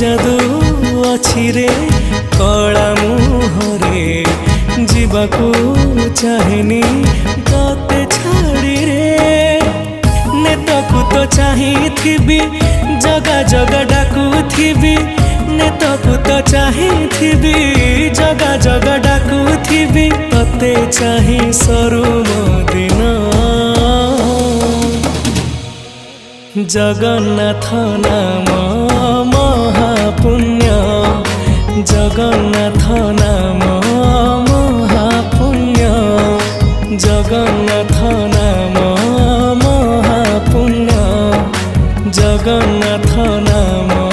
जादू अछि रे कला मुहरे जीवाकू चाहेनी तते छाड़ी रे नेतकू तो चाहिथिबी जगा जगा डाकुथिबी नेतकू तो चाहिथिबी जगा जगा डाकुथिबी तते चाहि सरू मो दिन जगन्नाथ नाम महापुण्य जगन्नाथ नाम महापुण्य जगन्नाथ नाम महापुण्य जगन्नाथ नाम